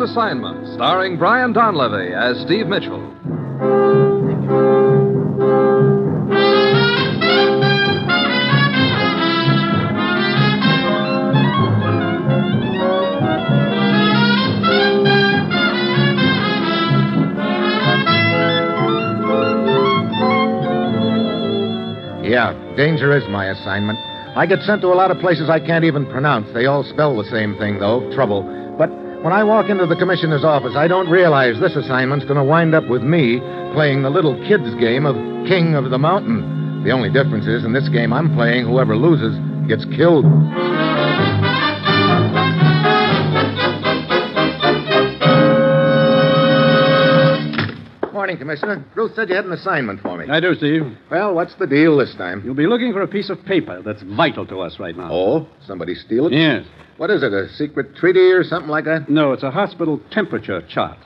Assignment, starring Brian Donlevy as Steve Mitchell. Yeah, danger is my assignment. I get sent to a lot of places I can't even pronounce. They all spell the same thing, though, trouble. But when I walk into the commissioner's office, I don't realize this assignment's going to wind up with me playing the little kid's game of King of the Mountain. The only difference is, in this game I'm playing, whoever loses gets killed. Morning, Commissioner. Ruth said you had an assignment for me. I do, Steve. Well, what's the deal this time? You'll be looking for a piece of paper that's vital to us right now. Oh? Somebody steal it? Yes. What is it, a secret treaty or something like that? No, it's a hospital temperature chart.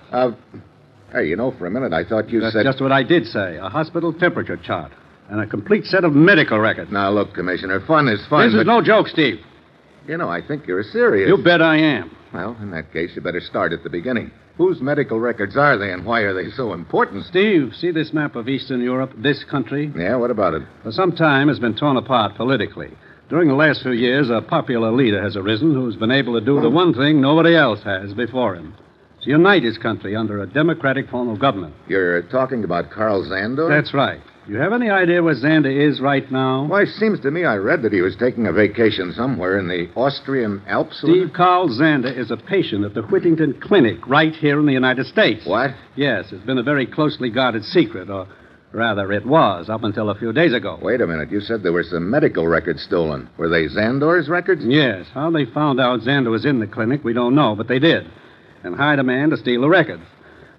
Hey, you know, for a minute I thought you That's said... just what I did say, a hospital temperature chart. And a complete set of medical records. Now, look, Commissioner, fun is fun, This is no joke, Steve. You know, I think you're serious. You bet I am. Well, in that case, you better start at the beginning. Whose medical records are they, and why are they so important? Steve, see this map of Eastern Europe, this country? Yeah, what about it? For some time, it's been torn apart politically. During the last few years, a popular leader has arisen who's been able to do the one thing nobody else has before him. To unite his country under a democratic form of government. You're talking about Karl Zandor? That's right. You have any idea where Xander is right now? Why, it seems to me I read that he was taking a vacation somewhere in the Austrian Alps. Steve, Karl Xander is a patient at the Whittington Clinic right here in the United States. What? Yes, it's been a very closely guarded secret, or rather it was, up until a few days ago. Wait a minute. You said there were some medical records stolen. Were they Zandor's records? Yes. How they found out Xander was in the clinic, we don't know, but they did. And hired a man to steal the records.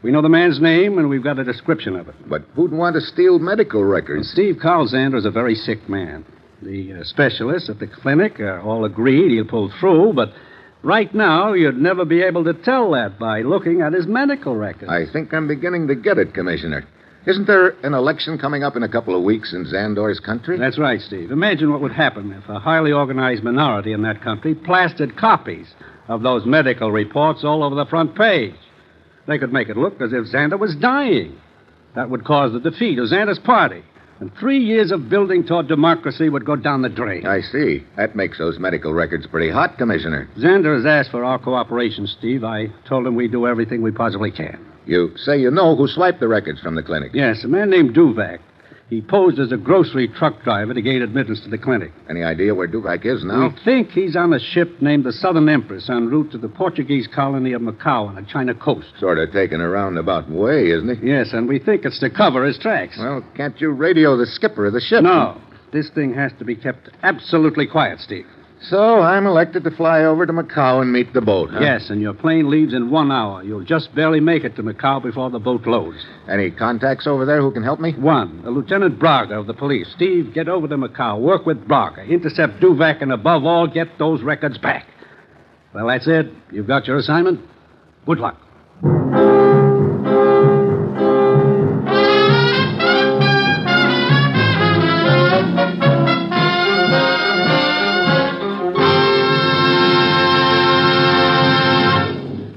We know the man's name, and we've got a description of it. But who'd want to steal medical records? Steve, Karl Xander is a very sick man. The specialists at the clinic are all agreed he'll pull through, but right now you'd never be able to tell that by looking at his medical records. I think I'm beginning to get it, Commissioner. Isn't there an election coming up in a couple of weeks in Zandor's country? That's right, Steve. Imagine what would happen if a highly organized minority in that country plastered copies of those medical reports all over the front page. They could make it look as if Xander was dying. That would cause the defeat of Xander's party. And 3 years of building toward democracy would go down the drain. I see. That makes those medical records pretty hot, Commissioner. Xander has asked for our cooperation, Steve. I told him we'd do everything we possibly can. You say you know who swiped the records from the clinic? Yes, a man named Duvac. He posed as a grocery truck driver to gain admittance to the clinic. Any idea where Duvac is now? We think he's on a ship named the Southern Empress en route to the Portuguese colony of Macau on the China coast. Sort of taking a roundabout way, isn't he? Yes, and we think it's to cover his tracks. Well, can't you radio the skipper of the ship? No. This thing has to be kept absolutely quiet, Steve. So I'm elected to fly over to Macau and meet the boat, huh? Yes, and your plane leaves in 1 hour. You'll just barely make it to Macau before the boat loads. Any contacts over there who can help me? One, a Lieutenant Braga of the police. Steve, get over to Macau. Work with Braga. Intercept Duvac, and above all, get those records back. Well, that's it. You've got your assignment. Good luck.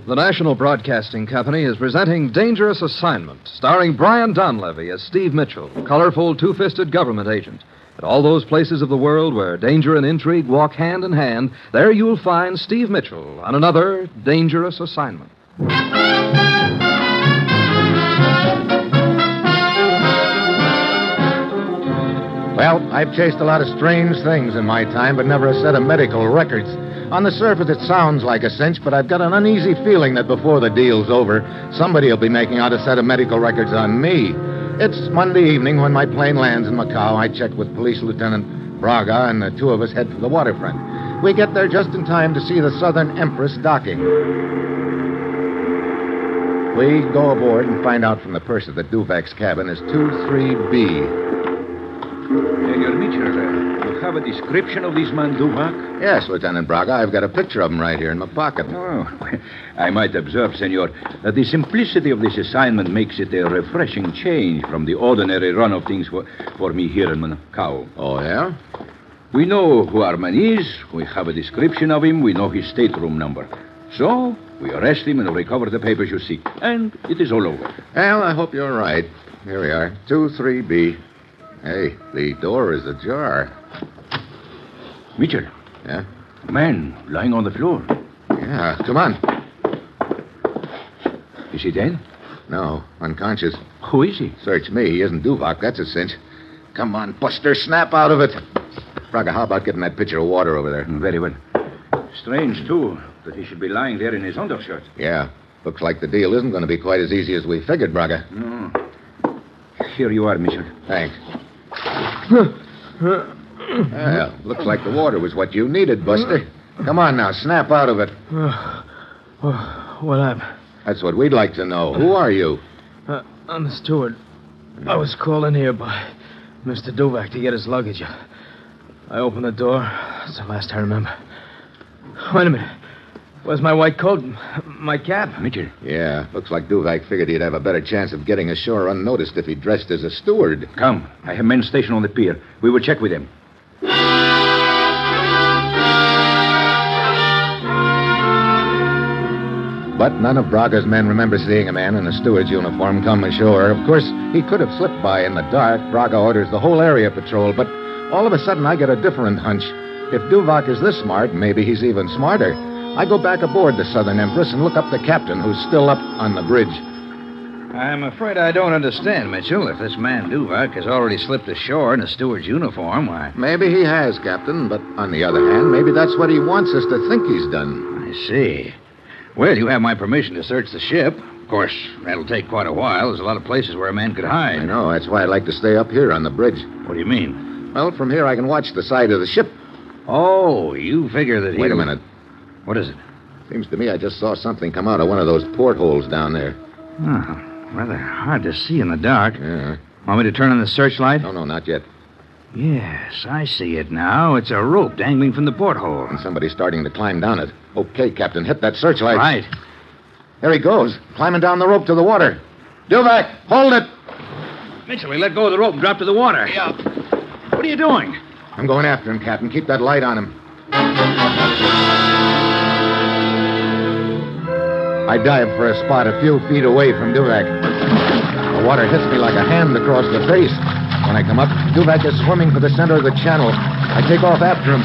The National Broadcasting Company is presenting Dangerous Assignment, starring Brian Donlevy as Steve Mitchell, colorful, two-fisted government agent. At all those places of the world where danger and intrigue walk hand in hand, there you'll find Steve Mitchell on another Dangerous Assignment. Well, I've chased a lot of strange things in my time, but never a set of medical records. On the surface, it sounds like a cinch, but I've got an uneasy feeling that before the deal's over, somebody will be making out a set of medical records on me. It's Monday evening when my plane lands in Macau. I check with Police Lieutenant Braga, and the two of us head for the waterfront. We get there just in time to see the Southern Empress docking. We go aboard and find out from the purser that Duvac's cabin is 23B. Your Mitchell, you have a description of this man, Duvac? Yes, Lieutenant Braga. I've got a picture of him right here in my pocket. Oh, I might observe, senor, that the simplicity of this assignment makes it a refreshing change from the ordinary run of things for me here in Macau. Oh, yeah? We know who our man is. We have a description of him. We know his stateroom number. So, We arrest him and recover the papers you seek. And it is all over. Well, I hope you're right. Here we are. 23B. Hey, the door is ajar. Mitchell. Yeah? A man lying on the floor. Yeah, come on. Is he dead? No, unconscious. Who is he? Search me. He isn't Duvac. That's a cinch. Come on, Buster. Snap out of it. Braga, how about getting that pitcher of water over there? Very well. Strange, too, that he should be lying there in his undershirt. Yeah. Looks like the deal isn't going to be quite as easy as we figured, Braga. No. Here you are, Mitchell. Thanks. Well, looks like the water was what you needed, Buster. Come on now, snap out of it. What happened? That's what we'd like to know. Who are you? I'm the steward. I was called in here by Mr. Duvac to get his luggage. I opened the door. That's the last I remember. Wait a minute. Where's my white coat? My cap? Mitchell. Yeah, looks like Duvac figured he'd have a better chance of getting ashore unnoticed if he dressed as a steward. Come. I have men stationed on the pier. We will check with them. But none of Braga's men remember seeing a man in a steward's uniform come ashore. Of course, he could have slipped by in the dark. Braga orders the whole area patrolled, but all of a sudden I get a different hunch. If Duvac is this smart, maybe he's even smarter. I go back aboard the Southern Empress and look up the captain, who's still up on the bridge. I'm afraid I don't understand, Mitchell. If this man Duvac has already slipped ashore in a steward's uniform, why... Maybe he has, Captain, but on the other hand, maybe that's what he wants us to think he's done. I see. Well, you have my permission to search the ship. Of course, that'll take quite a while. There's a lot of places where a man could hide. I know. That's why I'd like to stay up here on the bridge. What do you mean? Well, from here I can watch the side of the ship. Oh, you figure that he... Wait a minute. What is it? Seems to me I just saw something come out of one of those portholes down there. Oh, rather hard to see in the dark. Yeah. Want me to turn on the searchlight? No, not yet. Yes, I see it now. It's a rope dangling from the porthole. And somebody's starting to climb down it. Okay, Captain, hit that searchlight. Right. There he goes, climbing down the rope to the water. Duvac, hold it! Mitchell, he let go of the rope and dropped to the water. Yeah. What are you doing? I'm going after him, Captain. Keep that light on him. I dive for a spot a few feet away from Duvac. The water hits me like a hand across the face. When I come up, Duvac is swimming for the center of the channel. I take off after him.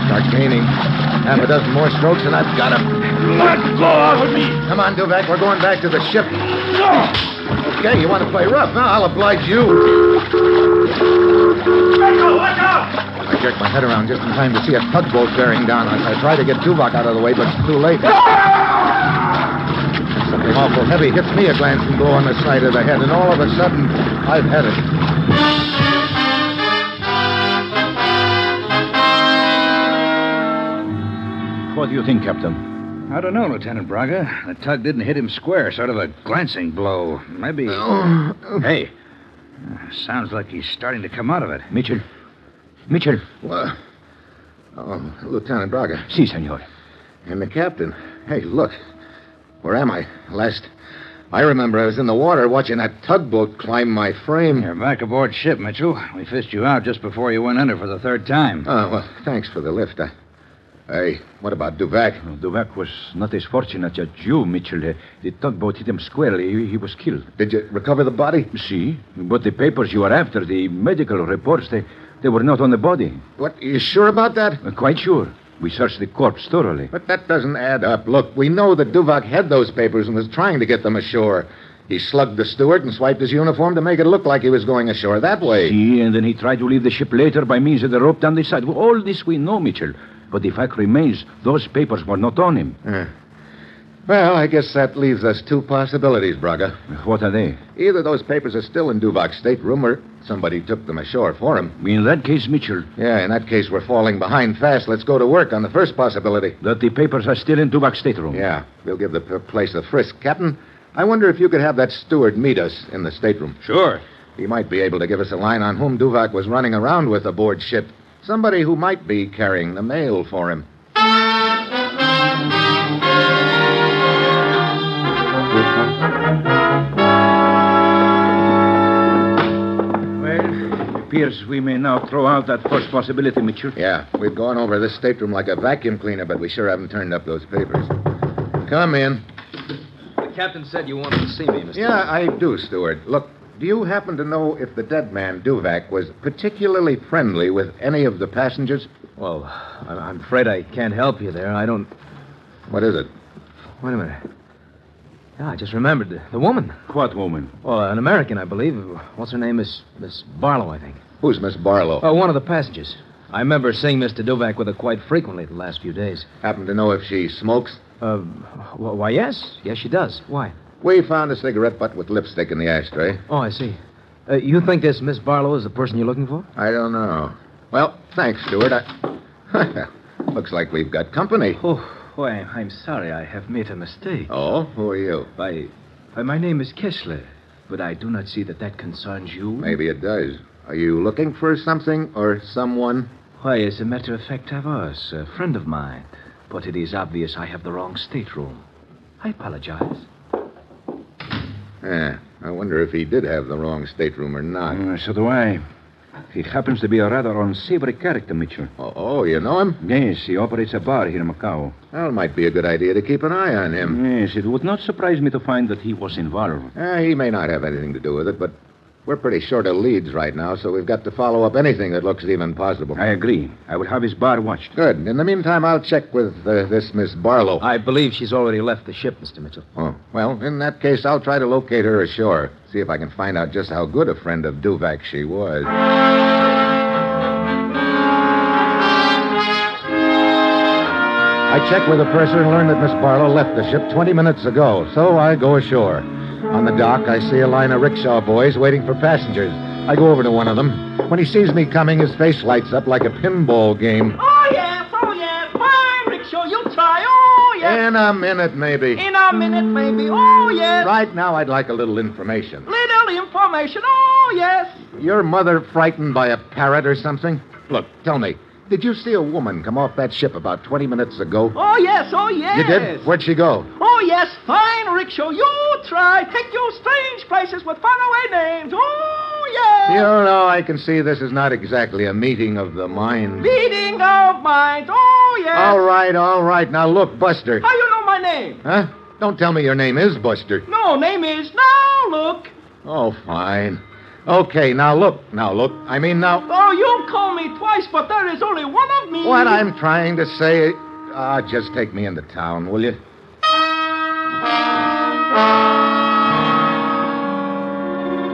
Start gaining. Half a dozen more strokes, and I've got him. Let go of me! Come on, Duvac. We're going back to the ship. No! Okay, you want to play rough? Now I'll oblige you. Let go! Let go! I jerk my head around just in time to see a tugboat bearing down on us. I try to get Duvac out of the way, but it's too late. Something awful heavy hits me a glancing blow on the side of the head, and all of a sudden, I've had it. What do you think, Captain? I don't know, Lieutenant Braga. The tug didn't hit him square, sort of a glancing blow. Maybe... Hey, sounds like he's starting to come out of it. Mitchell. Mitchell. Well, Lieutenant Braga. Si, senor. And the captain. Hey, look. Where am I? I remember I was in the water watching that tugboat climb my frame. You're back aboard ship, Mitchell. We fished you out just before you went under for the third time. Oh, well, thanks for the lift. Hey, what about Duvac? Duvac was not as fortunate as you, Mitchell. The tugboat hit him squarely. He was killed. Did you recover the body? See? But the papers you are after, the medical reports, they were not on the body. What, are you sure about that? Quite sure. We searched the corpse thoroughly. But that doesn't add up. Look, we know that Duvac had those papers and was trying to get them ashore. He slugged the steward and swiped his uniform to make it look like he was going ashore that way. See, and then he tried to leave the ship later by means of the rope down the side. Well, all this we know, Mitchell. But the fact remains, those papers were not on him. Well, I guess that leaves us two possibilities, Braga. What are they? Either those papers are still in Duvac's stateroom or somebody took them ashore for him. In that case, Mitchell... Yeah, in that case, we're falling behind fast. Let's go to work on the first possibility. That the papers are still in Duvac's stateroom. Yeah, we'll give the place a frisk. Captain, I wonder if you could have that steward meet us in the stateroom. Sure. He might be able to give us a line on whom Duvac was running around with aboard ship. Somebody who might be carrying the mail for him. Well, it appears we may now throw out that first possibility, Mitchell. Yeah, we've gone over this stateroom like a vacuum cleaner, but we sure haven't turned up those papers. Come in. The captain said you wanted to see me, Mr. Yeah, I do, Stewart. Look, do you happen to know if the dead man, Duvac, was particularly friendly with any of the passengers? Well, I'm afraid I can't help you there. I don't... What is it? Wait a minute. Yeah, I just remembered. The woman. What woman? Well, an American, I believe. What's her name? Miss Barlow, I think. Who's Miss Barlow? Oh, one of the passengers. I remember seeing Mr. Duvac with her quite frequently the last few days. Happen to know if she smokes? Why, yes. Yes, she does. Why? We found a cigarette butt with lipstick in the ashtray. Oh, I see. You think this Miss Barlow is the person you're looking for? I don't know. Well, thanks, Stewart. Looks like we've got company. Oh, why, I'm sorry. I have made a mistake. Oh, who are you? Why, my name is Kessler, but I do not see that concerns you. Maybe it does. Are you looking for something or someone? Why, as a matter of fact, I was. A friend of mine. But it is obvious I have the wrong stateroom. I apologize. Yeah, I wonder if he did have the wrong stateroom or not. So do I. He happens to be a rather unsavory character, Mitchell. Oh, you know him? Yes, he operates a bar here in Macau. Well, it might be a good idea to keep an eye on him. Yes, it would not surprise me to find that he was involved. He may not have anything to do with it, but we're pretty short of leads right now, so we've got to follow up anything that looks even possible. I agree. I will have his bar watched. Good. In the meantime, I'll check with this Miss Barlow. I believe she's already left the ship, Mr. Mitchell. Oh, well, in that case, I'll try to locate her ashore. See if I can find out just how good a friend of Duvac she was. I checked with the purser and learned that Miss Barlow left the ship 20 minutes ago, so I go ashore. On the dock, I see a line of rickshaw boys waiting for passengers. I go over to one of them. When he sees me coming, his face lights up like a pinball game. Oh, yes. Fine rickshaw, you try. Oh, yes. In a minute, maybe. In a minute, maybe. Oh, yes. Right now, I'd like a little information. Little information. Oh, yes. Your mother frightened by a parrot or something? Look, tell me, did you see a woman come off that ship about 20 minutes ago? Oh, yes. You did? Where'd she go? Oh, yes. Fine rickshaw, you try. Take you strange places with faraway names. Oh, yes. You know, I can see this is not exactly a meeting of the minds. Meeting of minds. Oh, yes. All right. Now, look, Buster. How you know my name? Huh? Don't tell me your name is Buster. No, name is. Now, look. Oh, fine. Okay, now look. I mean, now... Oh, you call me twice, but there is only one of me. What I'm trying to say... just take me into town, will you?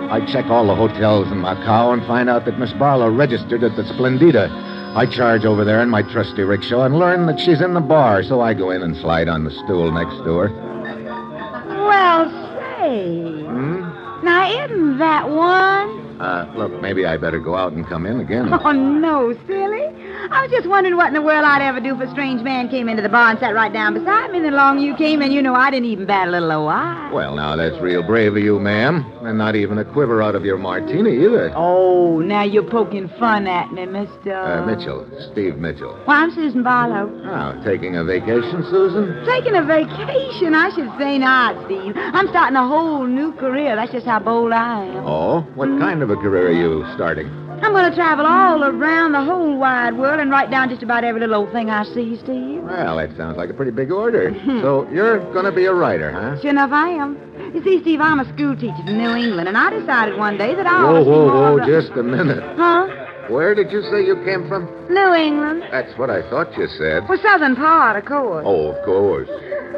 I check all the hotels in Macau and find out that Miss Barlow registered at the Splendida. I charge over there in my trusty rickshaw and learn that she's in the bar, so I go in and slide on the stool next to her. Well, say. Now, isn't that one? Look, maybe I better go out and come in again. Oh, no, silly. I was just wondering what in the world I'd ever do if a strange man came into the bar and sat right down beside me, and then along you came, and you know I didn't even bat a little eye. Well, now, that's real brave of you, ma'am. And not even a quiver out of your martini, either. Oh, now you're poking fun at me, Mr. Mitchell. Steve Mitchell. Well, I'm Susan Barlow. Oh, taking a vacation, Susan? Taking a vacation? I should say not, Steve. I'm starting a whole new career. That's just how bold I am. Oh? What kind of a career are you starting? I'm going to travel all around the whole wide world and write down just about every little old thing I see, Steve. Well, that sounds like a pretty big order. So you're going to be a writer, huh? Sure enough, I am. You see, Steve, I'm a school teacher in New England, and I decided one day that I ought to see more of the... Just a minute. Huh? Where did you say you came from? New England. That's what I thought you said. Well, southern part, of course. Oh, of course.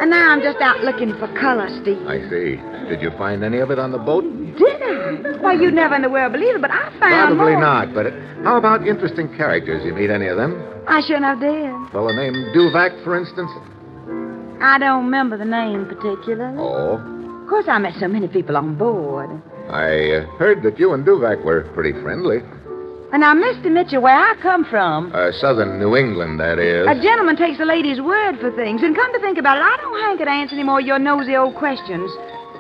And now I'm just out looking for color, Steve. I see. Did you find any of it on the boat? Did I? Why, you'd never in the world believe it, but I found Probably more. not, but how about interesting characters? You meet any of them? I sure enough did. Fellow named Duvac, for instance? I don't remember the name particularly. Oh. Of course, I met so many people on board. I heard that you and Duvac were pretty friendly. And now, Mr. Mitchell, where I come from... Southern New England, that is. A gentleman takes a lady's word for things. And come to think about it, I don't hanker to answer any more of your nosy old questions.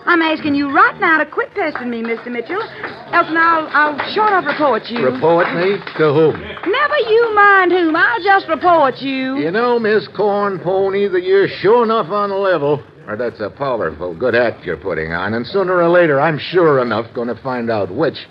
I'm asking you right now to quit pestering me, Mr. Mitchell. Else I'll short of report you. Report me? To whom? Never you mind whom. I'll just report you. You know, Miss Corn Pony, that you're sure enough on the level. Or that's a powerful good act you're putting on. And sooner or later, I'm sure enough going to find out which.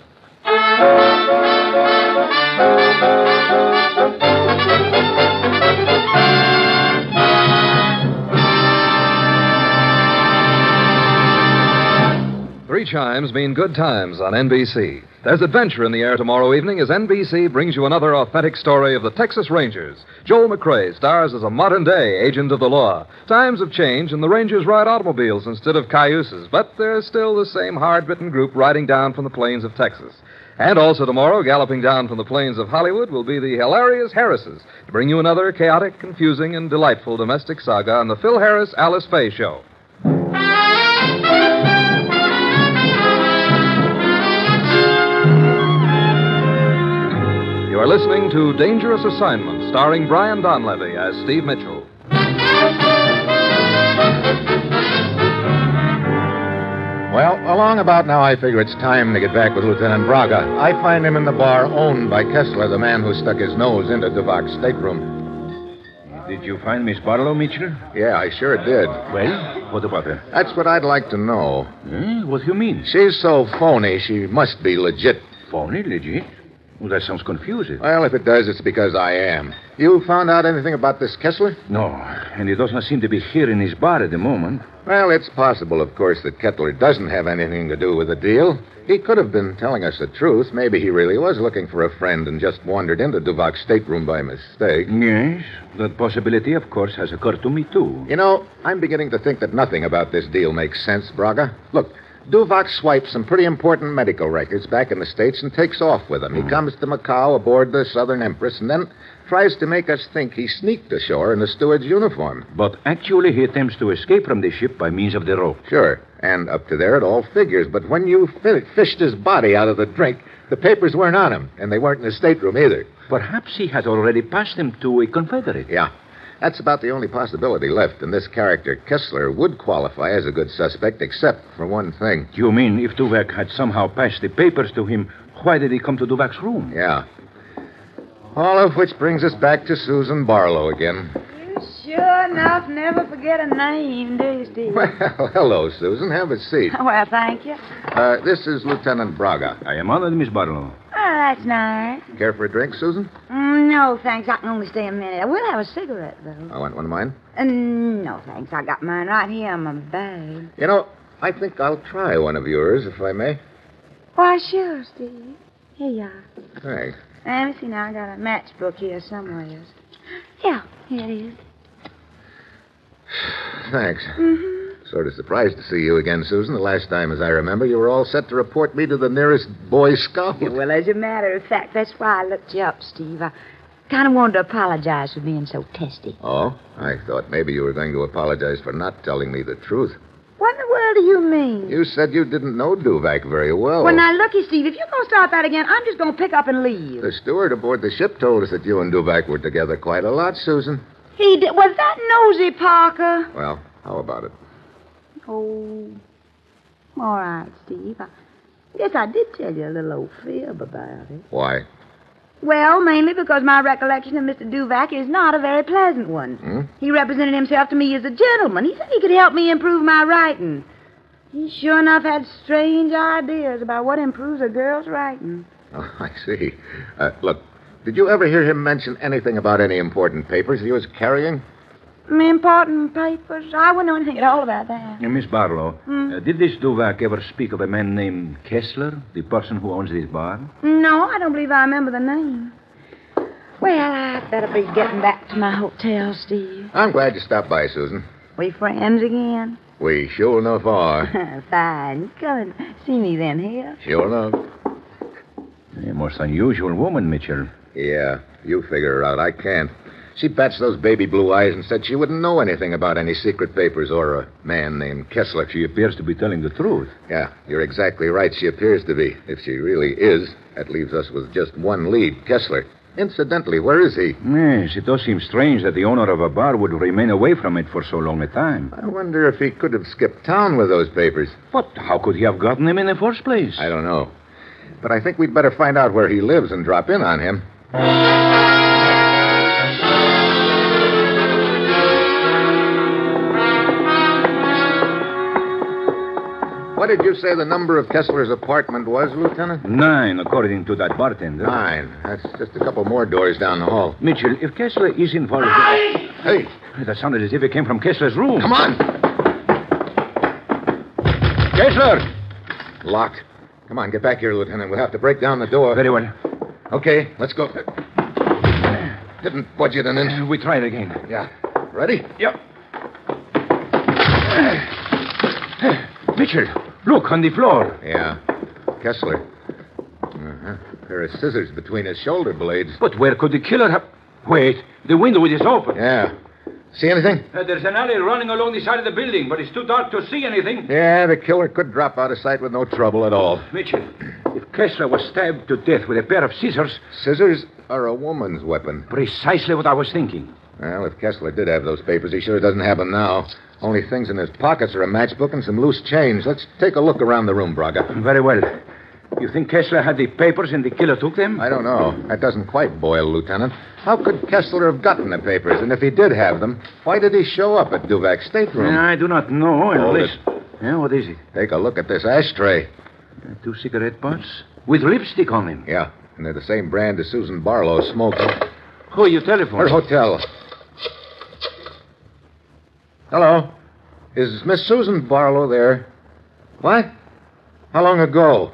chimes mean good times on NBC. There's adventure in the air tomorrow evening as NBC brings you another authentic story of the Texas Rangers. Joel McRae stars as a modern-day agent of the law. Times have changed, and the Rangers ride automobiles instead of cayuses, but they're still the same hard-bitten group riding down from the plains of Texas. And also tomorrow, galloping down from the plains of Hollywood, will be the hilarious Harrises to bring you another chaotic, confusing, and delightful domestic saga on the Phil Harris-Alice Faye Show. You are listening to Dangerous Assignment, starring Brian Donlevy as Steve Mitchell. Well, along about now, I figure it's time to get back with Lieutenant Braga. I find him in the bar owned by Kessler, the man who stuck his nose into Duvak's stateroom. Did you find Miss Barlow, Mitchell? Yeah, I sure did. Well, what about her? That's what I'd like to know. What do you mean? She's so phony, she must be legit. Phony, legit? Well, that sounds confusing. Well, if it does, it's because I am. You found out anything about this Kessler? No, and he does not seem to be here in his bar at the moment. Well, it's possible, of course, that Kessler doesn't have anything to do with the deal. He could have been telling us the truth. Maybe he really was looking for a friend and just wandered into Duvak's stateroom by mistake. Yes, that possibility, of course, has occurred to me, too. You know, I'm beginning to think that nothing about this deal makes sense, Braga. Look, Duvak swipes some pretty important medical records back in the States and takes off with them. He comes to Macau aboard the Southern Empress and then tries to make us think he sneaked ashore in a steward's uniform. But actually, he attempts to escape from the ship by means of the rope. Sure, and up to there it all figures. But when you fished his body out of the drink, the papers weren't on him, and they weren't in his stateroom either. Perhaps he had already passed them to a Confederate. Yeah. That's about the only possibility left, and this character, Kessler, would qualify as a good suspect, except for one thing. You mean if Duvak had somehow passed the papers to him, why did he come to Duvak's room? Yeah. All of which brings us back to Susan Barlow again. You sure enough never forget a name, do you, Steve? Well, hello, Susan. Have a seat. Well, thank you. This is Lieutenant Braga. I am honored, Miss Barlow. Oh, that's nice. Care for a drink, Susan? No, thanks. I can only stay a minute. I will have a cigarette, though. I want one of mine. No, thanks. I got mine right here in my bag. You know, I think I'll try one of yours, if I may. Why, sure, Steve. Here you are. Thanks. Let me see now. I got a matchbook here somewhere. Yeah, here it is. Thanks. Sort of surprised to see you again, Susan. The last time, as I remember, you were all set to report me to the nearest Boy Scout. Well, as a matter of fact, that's why I looked you up, Steve. I kind of wanted to apologize for being so testy. Oh? I thought maybe you were going to apologize for not telling me the truth. What in the world do you mean? You said you didn't know Duvak very well. Well, now, looky, Steve, if you're going to start that again, I'm just going to pick up and leave. The steward aboard the ship told us that you and Duvak were together quite a lot, Susan. He did. Was that nosy, Parker? Well, how about it? Oh, all right, Steve. Yes, I did tell you a little old fib about it. Why? Well, mainly because my recollection of Mr. Duvak is not a very pleasant one. He represented himself to me as a gentleman. He said he could help me improve my writing. He sure enough had strange ideas about what improves a girl's writing. Oh, I see. Look, did you ever hear him mention anything about any important papers he was carrying? Important papers? I wouldn't know anything at all about that. Miss Barlow, did this Duvak ever speak of a man named Kessler, the person who owns this bar? No, I don't believe I remember the name. Well, I'd better be getting back to my hotel, Steve. I'm glad you stopped by, Susan. We friends again? We sure enough are. Fine. Come and see me then, here. Sure enough. A most unusual woman, Mitchell. Yeah, you figure her out. I can't. She batched those baby blue eyes and said she wouldn't know anything about any secret papers or a man named Kessler. She appears to be telling the truth. Yeah, you're exactly right. She appears to be. If she really is, that leaves us with just one lead, Kessler. Incidentally, where is he? Yes, it does seem strange that the owner of a bar would remain away from it for so long a time. I wonder if he could have skipped town with those papers. But how could he have gotten them in the first place? I don't know. But I think we'd better find out where he lives and drop in on him. What did you say the number of Kessler's apartment was, Lieutenant? 9, according to that bartender. 9. That's just a couple more doors down the hall. Mitchell, if Kessler is involved... Hey! That sounded as if it came from Kessler's room. Come on! Kessler! Locked. Come on, get back here, Lieutenant. We'll have to break down the door. Very well. Okay, let's go. Didn't budge it an inch. We try it again. Yeah. Ready? Yep. Mitchell, look on the floor. Yeah. Kessler. Uh-huh. A pair of scissors between his shoulder blades. But where could the killer have... Wait, the window is open. Yeah. See anything? There's an alley running along the side of the building, but it's too dark to see anything. Yeah, the killer could drop out of sight with no trouble at all. Mitchell, if Kessler was stabbed to death with a pair of scissors... Scissors are a woman's weapon. Precisely what I was thinking. Well, if Kessler did have those papers, he sure doesn't have them now. Only things in his pockets are a matchbook and some loose change. Let's take a look around the room, Braga. Very well. You think Kessler had the papers and the killer took them? I don't know. That doesn't quite boil, Lieutenant. How could Kessler have gotten the papers? And if he did have them, why did he show up at Duvak's stateroom? I do not know. Hold it. Yeah, what is it? Take a look at this ashtray. 2 cigarette butts with lipstick on them. Yeah, and they're the same brand as Susan Barlow smoked. Who are you telephoning? Her hotel. Hello. Is Miss Susan Barlow there? What? How long ago?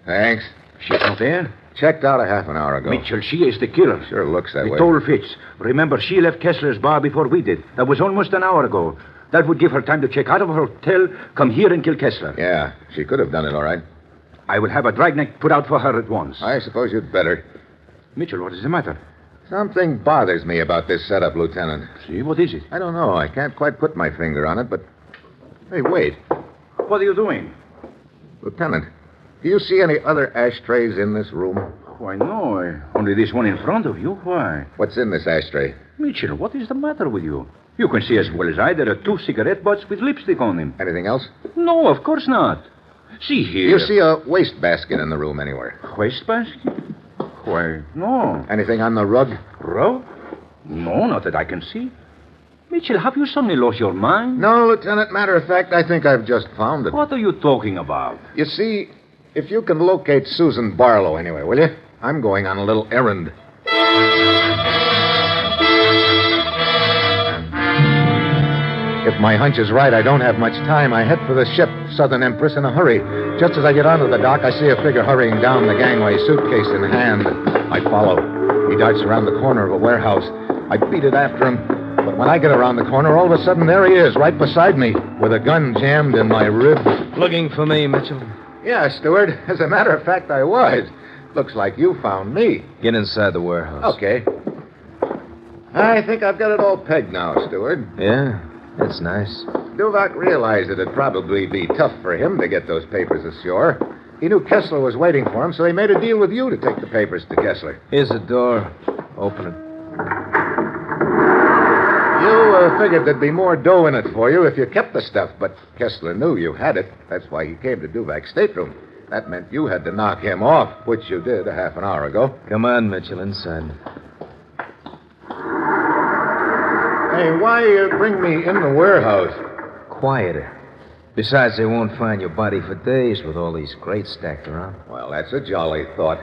Thanks. She's not there? Checked out a half an hour ago. Mitchell, she is the killer. Sure looks that way. It all fits. Remember, she left Kessler's bar before we did. That was almost an hour ago. That would give her time to check out of her hotel, come here and kill Kessler. Yeah, she could have done it all right. I will have a dragnet put out for her at once. I suppose you'd better. Mitchell, what is the matter? Something bothers me about this setup, Lieutenant. See, what is it? I don't know. I can't quite put my finger on it, but... Hey, wait. What are you doing? Lieutenant, do you see any other ashtrays in this room? Why, no. Only this one in front of you. Why? What's in this ashtray? Mitchell, what is the matter with you? You can see as well as I there are 2 cigarette butts with lipstick on them. Anything else? No, of course not. See here. Do you see a wastebasket in the room anywhere? Wastebasket? Why, no. Anything on the rug? Rug? No, not that I can see. Mitchell, have you suddenly lost your mind? No, Lieutenant. Matter of fact, I think I've just found it. What are you talking about? You see, if you can locate Susan Barlow anyway, will you? I'm going on a little errand. If my hunch is right, I don't have much time. I head for the ship, Southern Empress, in a hurry. Just as I get onto the dock, I see a figure hurrying down the gangway, suitcase in hand. I follow. He darts around the corner of a warehouse. I beat it after him. But when I get around the corner, all of a sudden, there he is, right beside me, with a gun jammed in my ribs. Looking for me, Mitchell? Yeah, Stewart. As a matter of fact, I was. Looks like you found me. Get inside the warehouse. Okay. I think I've got it all pegged now, Stewart. Yeah? That's nice. Duvak realized it'd probably be tough for him to get those papers ashore. He knew Kessler was waiting for him, so he made a deal with you to take the papers to Kessler. Here's the door. Open it. You figured there'd be more dough in it for you if you kept the stuff, but Kessler knew you had it. That's why he came to Duvak's stateroom. That meant you had to knock him off, which you did a half an hour ago. Come on, Mitchell, inside. Hey, why bring me in the warehouse? Quieter. Besides, they won't find your body for days with all these crates stacked around. Well, that's a jolly thought.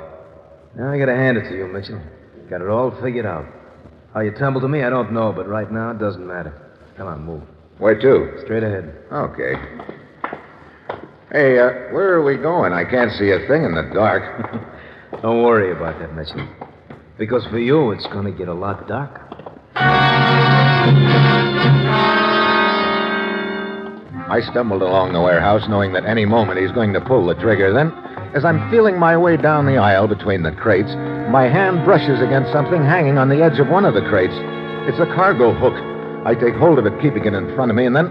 Now, I gotta hand it to you, Mitchell. Got it all figured out. How you tumbled to me, I don't know, but right now it doesn't matter. Come on, move. Where to? Straight ahead. Okay. Hey, where are we going? I can't see a thing in the dark. Don't worry about that, Mitchell. Because for you, it's gonna get a lot darker. I stumbled along the warehouse, knowing that any moment he's going to pull the trigger. Then, as I'm feeling my way down the aisle between the crates, my hand brushes against something hanging on the edge of one of the crates. It's a cargo hook. I take hold of it, keeping it in front of me, and then,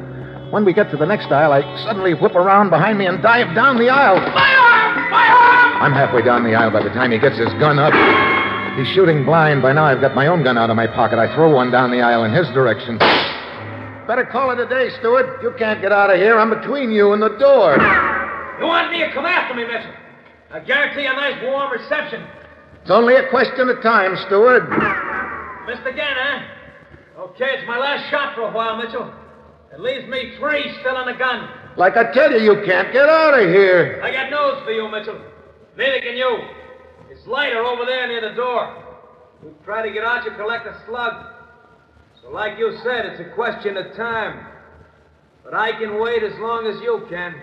when we get to the next aisle, I suddenly whip around behind me and dive down the aisle. Fire! Fire! I'm halfway down the aisle by the time he gets his gun up. He's shooting blind. By now, I've got my own gun out of my pocket. I throw one down the aisle in his direction. Better call it a day, Stewart. You can't get out of here. I'm between you and the door. You want me to come after me, Mitchell? I guarantee a nice warm reception. It's only a question of time, Stewart. Missed again, huh? Okay, it's my last shot for a while, Mitchell. It leaves me 3 still on the gun. Like I tell you, you can't get out of here. I got news for you, Mitchell. Neither can you. It's lighter over there near the door. You try to get out, you collect a slug. So like you said, it's a question of time. But I can wait as long as you can.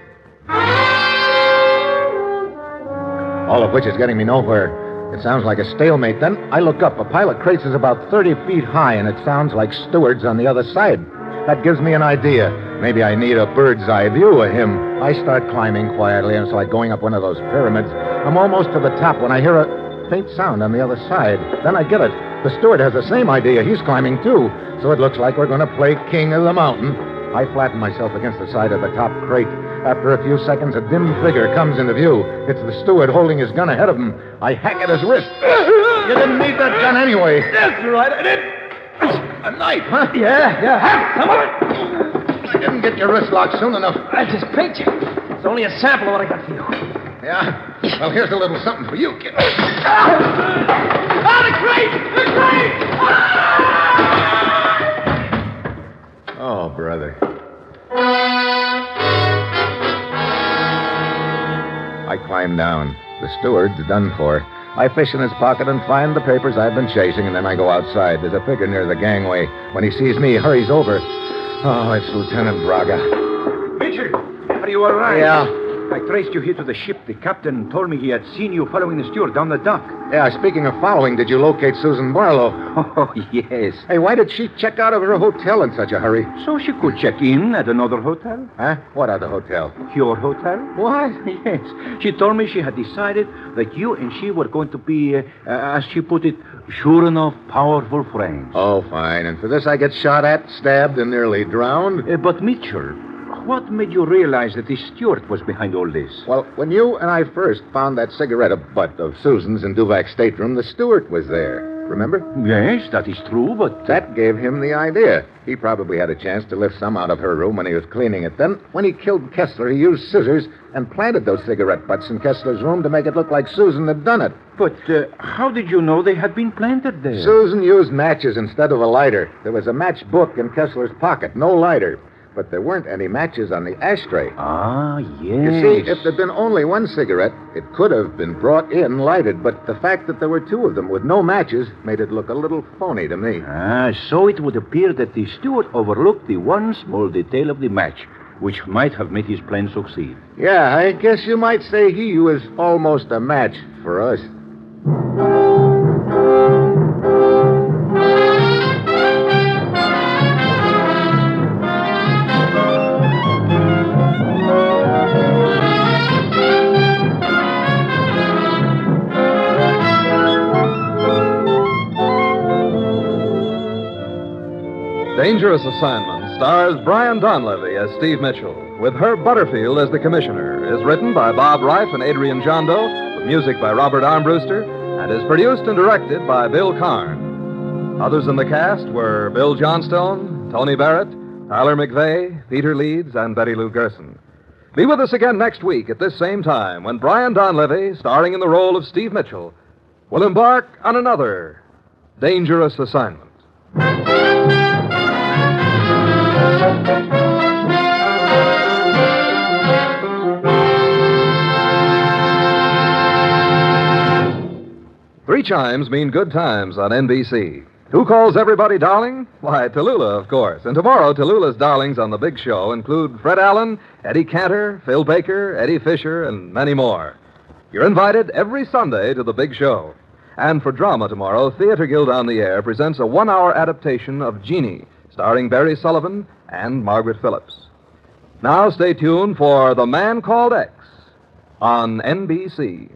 all of which is getting me nowhere. It sounds like a stalemate. Then I look up. A pile of crates is about 30 feet high, and it sounds like stewards on the other side. That gives me an idea. Maybe I need a bird's eye view of him. I start climbing quietly, and it's like going up one of those pyramids. I'm almost to the top when I hear a faint sound on the other side. Then I get it. The steward has the same idea. He's climbing, too. So it looks like we're going to play King of the Mountain. I flatten myself against the side of the top crate. After a few seconds, a dim figure comes into view. It's the steward holding his gun ahead of him. I hack at his wrist. You didn't need that gun anyway. That's right, I did. A knife, huh? Yeah. Come on. I didn't get your wrist locked soon enough. I just picked you. It's only a sample of what I got for you. Yeah? Well, here's a little something for you, kid. The crate! The crate! Oh, brother. I climb down. The steward's done for. I fish in his pocket and find the papers I've been chasing, and then I go outside. There's a figure near the gangway. When he sees me, he hurries over. Oh, it's Lieutenant Braga. Richard, are you all right? Yeah. I traced you here to the ship. The captain told me he had seen you following the steward down the dock. Yeah, speaking of following, did you locate Susan Barlow? Oh, yes. Hey, why did she check out of her hotel in such a hurry? So she could check in at another hotel? Huh? What other hotel? Your hotel? What? Yes. She told me she had decided that you and she were going to be, as she put it, sure enough, powerful friends. Oh, fine. And for this I get shot at, stabbed, and nearly drowned? But, Mitchell, what made you realize that the steward was behind all this? Well, when you and I first found that cigarette butt of Susan's in Duvak's stateroom, the steward was there. Remember? Yes, that is true, but... That gave him the idea. He probably had a chance to lift some out of her room when he was cleaning it. Then, when he killed Kessler, he used scissors and planted those cigarette butts in Kessler's room to make it look like Susan had done it. But how did you know they had been planted there? Susan used matches instead of a lighter. There was a matchbook in Kessler's pocket, no lighter. But there weren't any matches on the ashtray. Ah, yes. You see, if there'd been only one cigarette, it could have been brought in lighted, but the fact that there were two of them with no matches made it look a little phony to me. Ah, so it would appear that the steward overlooked the one small detail of the match, which might have made his plan succeed. Yeah, I guess you might say he was almost a match for us. Dangerous Assignment stars Brian Donlevy as Steve Mitchell, with Herb Butterfield as the commissioner, is written by Bob Reif and Adrian Jondo, with music by Robert Armbruster, and is produced and directed by Bill Karn. Others in the cast were Bill Johnstone, Tony Barrett, Tyler McVeigh, Peter Leeds, and Betty Lou Gerson. Be with us again next week at this same time when Brian Donlevy, starring in the role of Steve Mitchell, will embark on another Dangerous Assignment. 3 chimes mean good times on NBC. Who calls everybody darling? Why, Tallulah, of course. And tomorrow, Tallulah's darlings on the big show include Fred Allen, Eddie Cantor, Phil Baker, Eddie Fisher, and many more. You're invited every Sunday to the big show. And for drama tomorrow, Theater Guild on the Air presents a 1-hour adaptation of Jeannie, starring Barry Sullivan and Margaret Phillips. Now stay tuned for The Man Called X on NBC.